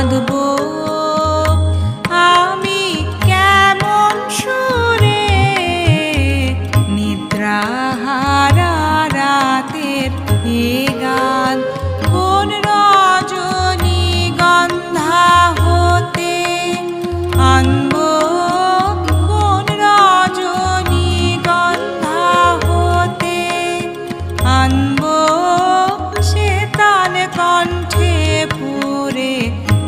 বাঁধবো আমি কেমন সুরে নিদ্রাহারা রাতের এ গান। কোন রজনীগন্ধা হতে আনবো, কোন রজনীগন্ধা হতে আনবো সে তান কণ্ঠে পুরে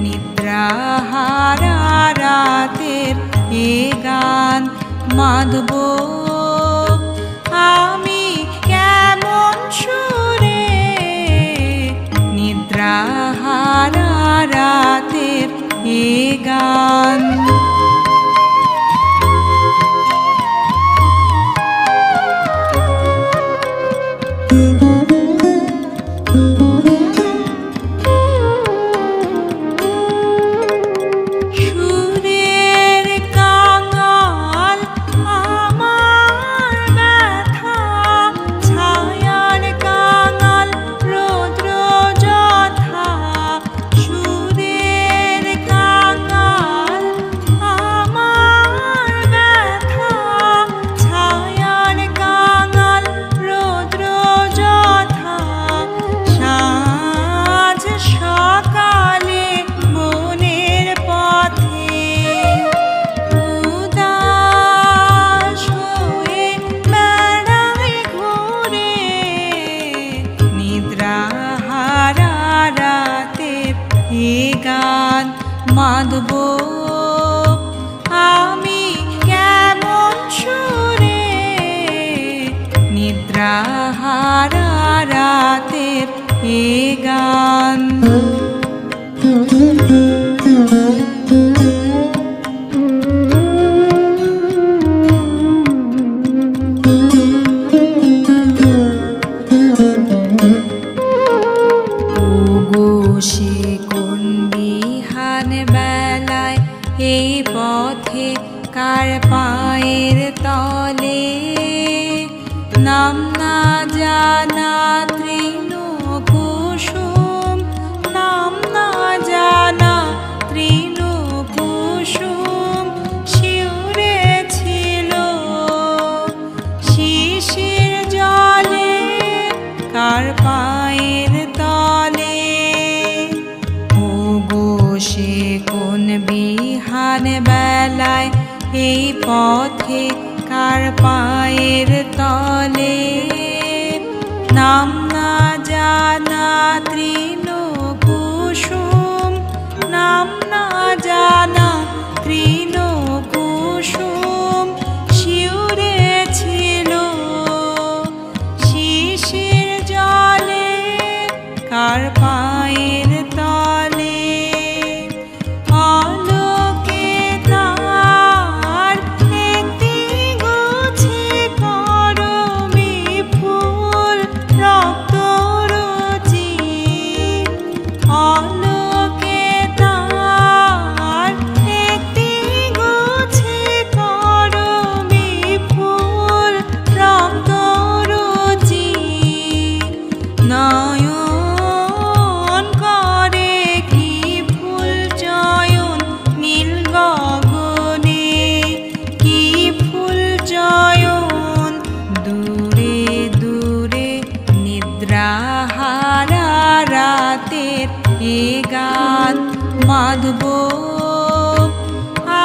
নিদ্রাহারা রাতের এ গান। বাঁধবো আমি কেমন সুরে নিদ্রাহারা রাতের এ গান। বাঁধবো আমি কেমন সুরে নিদ্রাহারা রাতের এ গান। বেলায় এই পথে কার পায়ের তলে নাম না জানা তৃণকুসুম, নাম না জানা তৃণকুসুম শিউরে ছিল শিশির জলে কার পায়ের তলে। সে কোন বিহান বেলায় এই পথে কার পায়ের তলে নাম না জানা তৃণকুসুম, নাম না জানা তৃণকুসুম শিউরে ছিল শিশির জলে কার পায়ের তলে। এ গান বাঁধবো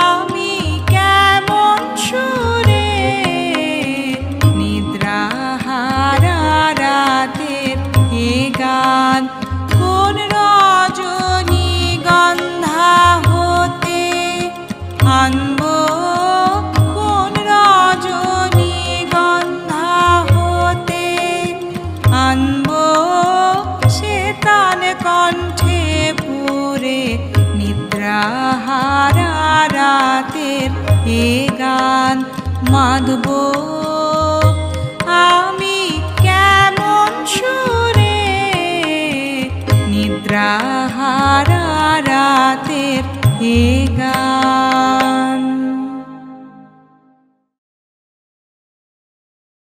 আমি কেমন সুরে নিদ্রাহারা রাতের এ গান। কোন রজনীগন্ধা হতে আনবো, কোন রজনীগন্ধা হতে আনবো সে তান কণ্ঠে পুরে নিদ্রাহারা রাতের এ গান। বাঁধবো আমি কেমন সুরে নিদ্রাহারা রাতের এ